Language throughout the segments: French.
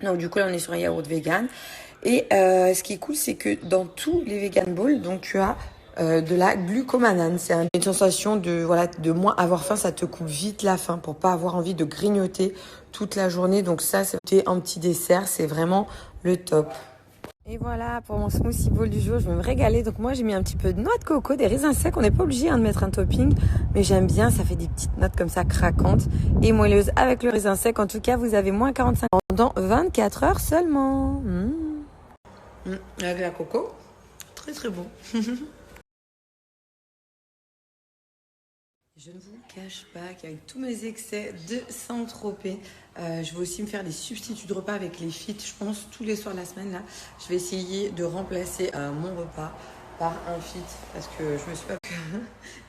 Donc du coup là on est sur un yaourt vegan. Et ce qui est cool, c'est que dans tous les vegan bowls, donc tu as de la glucomanane. C'est une sensation de voilà de moins avoir faim, ça te coupe vite la faim pour pas avoir envie de grignoter toute la journée. Donc ça, c'est un petit dessert, c'est vraiment le top. Et voilà pour mon smoothie bowl du jour, je vais me régaler. Donc moi j'ai mis un petit peu de noix de coco, des raisins secs. On n'est pas obligé de mettre un topping, mais j'aime bien, ça fait des petites notes comme ça craquantes et moelleuses avec le raisin sec. En tout cas, vous avez moins 45 pendant 24 heures seulement. Avec la coco, très très bon. Je ne vous cache pas qu'avec tous mes excès de Saint-Tropez, je vais aussi me faire des substituts de repas avec les fit. Je pense tous les soirs de la semaine, là, je vais essayer de remplacer mon repas par un fit parce que je me suis pas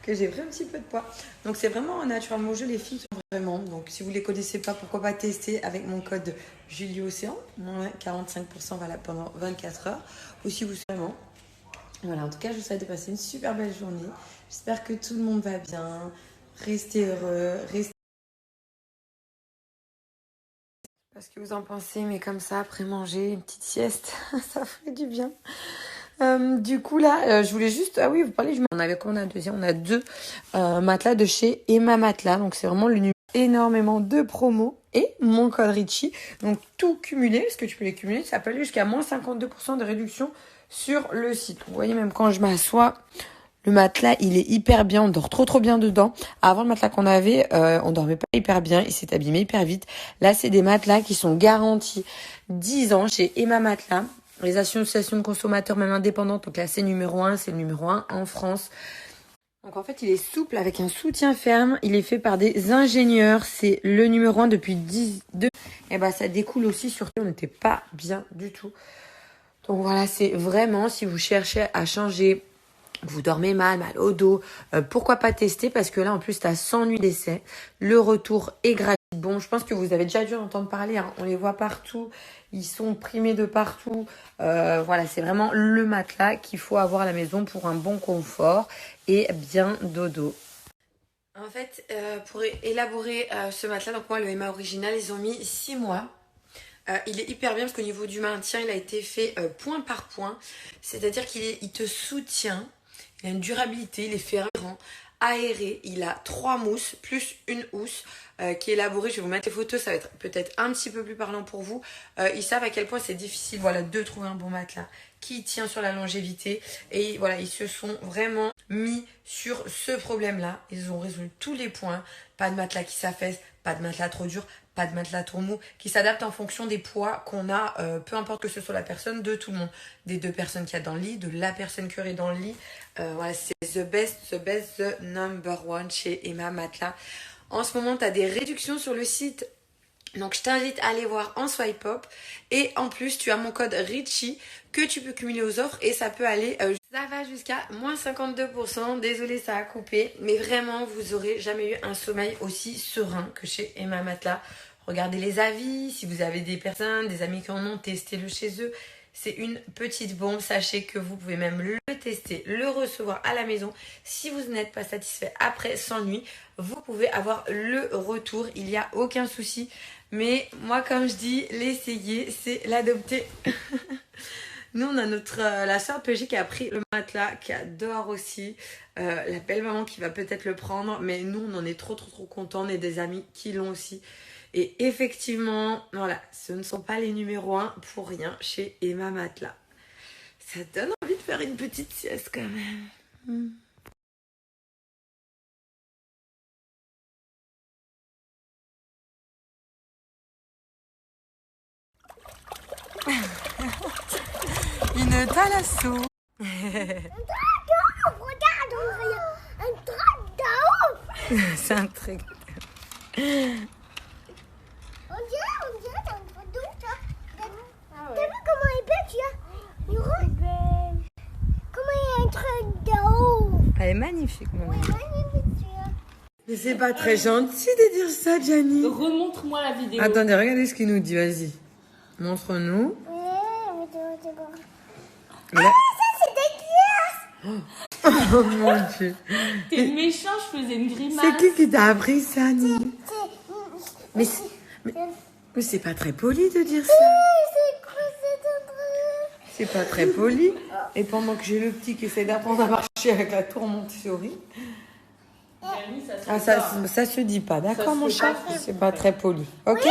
que j'ai pris un petit peu de poids. Donc c'est vraiment un natural mojo les fit vraiment. Donc si vous les connaissez pas, pourquoi pas tester avec mon code JulieOcéan, moins 45% valable pendant 24 heures. Ou si vous vraiment. Voilà, en tout cas, je vous souhaite de passer une super belle journée. J'espère que tout le monde va bien. Restez heureux, restez... Parce que vous en pensez, mais comme ça, après manger, une petite sieste, ça ferait du bien. Du coup, là, je voulais juste... Ah oui, vous parlez, on avait quoi? On a un deuxième, on a deux matelas de chez Emma Matelas. Donc, c'est vraiment le numéro énormément de promos. Et mon code Richie. Donc, tout cumulé, parce que tu peux les cumuler, ça peut aller jusqu'à moins 52% de réduction sur le site. Vous voyez, même quand je m'assois... Le matelas, il est hyper bien, on dort trop bien dedans. Avant le matelas qu'on avait, on dormait pas hyper bien, il s'est abîmé hyper vite. Là, c'est des matelas qui sont garantis 10 ans chez Emma Matelas, les associations de consommateurs même indépendantes. Donc là, c'est numéro 1, c'est le numéro 1 en France. Donc en fait, il est souple avec un soutien ferme, il est fait par des ingénieurs, c'est le numéro 1 depuis 10 et ben ça découle aussi sur on n'était pas bien du tout. Donc voilà, c'est vraiment si vous cherchez à changer, vous dormez mal au dos, pourquoi pas tester parce que là en plus tu as 100 nuits d'essai, le retour est gratuit. Bon, je pense que vous avez déjà dû en entendre parler, hein. On les voit partout, ils sont primés de partout. Voilà, c'est vraiment le matelas qu'il faut avoir à la maison pour un bon confort et bien dodo. En fait, pour élaborer ce matelas, donc moi le Emma original, ils ont mis 6 mois. Il est hyper bien parce qu'au niveau du maintien, il a été fait point par point. C'est-à-dire qu'il te soutient. Il a une durabilité, il est ferrant, aéré. Il a 3 mousses plus une housse qui est élaborée. Je vais vous mettre les photos, ça va être peut-être un petit peu plus parlant pour vous. Ils savent à quel point c'est difficile voilà, de trouver un bon matelas qui tient sur la longévité. Et voilà, ils se sont vraiment mis sur ce problème-là. Ils ont résolu tous les points. Pas de matelas qui s'affaisse, pas de matelas trop dur, pas de matelas trop mou, qui s'adapte en fonction des poids qu'on a, peu importe que ce soit la personne, de tout le monde. Des 2 personnes qu'il y a dans le lit, de la personne qui est dans le lit. Voilà, c'est the number one chez Emma Matelas. En ce moment, tu as des réductions sur le site. Donc, je t'invite à aller voir en swipe up. Et en plus, tu as mon code Richie que tu peux cumuler aux offres. Et ça peut aller... ça va jusqu'à moins 52%. Désolée, ça a coupé. Mais vraiment, vous aurez jamais eu un sommeil aussi serein que chez Emma Matelas. Regardez les avis. Si vous avez des personnes, des amis qui en ont, testez-le chez eux. C'est une petite bombe. Sachez que vous pouvez même le tester, le recevoir à la maison. Si vous n'êtes pas satisfait après 100 nuits, vous pouvez avoir le retour. Il n'y a aucun souci. Mais moi, comme je dis, l'essayer, c'est l'adopter. Nous, on a la sœur de PG qui a pris le matelas, qui adore aussi. La belle maman qui va peut-être le prendre. Mais nous, on en est trop contents. On est des amis qui l'ont aussi. Et effectivement, voilà, ce ne sont pas les numéros 1 pour rien chez Emma Matelas. Ça donne envie de faire une petite sieste quand même. Une thalasso. Regarde, un tracteur. C'est un truc. On dirait un photo, ça. T'as vu comment il pète, là? Comment il y a un truc d'eau? Elle est magnifique, maman. Ouais, magnifique, Mais c'est pas très gentil de dire ça, Gianni. Remontre-moi la vidéo. Attendez, regardez ce qu'il nous dit, vas-y. Montre-nous. Ah, ça, c'est dégueulasse. Oh mon Dieu. T'es méchant, je faisais une grimace. C'est qui t'a appris ça, Nini? Mais c'est pas très poli de dire ça. C'est quoi cette truc? C'est pas très poli. Et pendant que j'ai le petit qui essaie d'apprendre à marcher avec la tour Montessori. Camille, ça se Ah, fait pas. ça se dit pas, d'accord, se mon fait chat? pas. C'est pas très poli. Ok?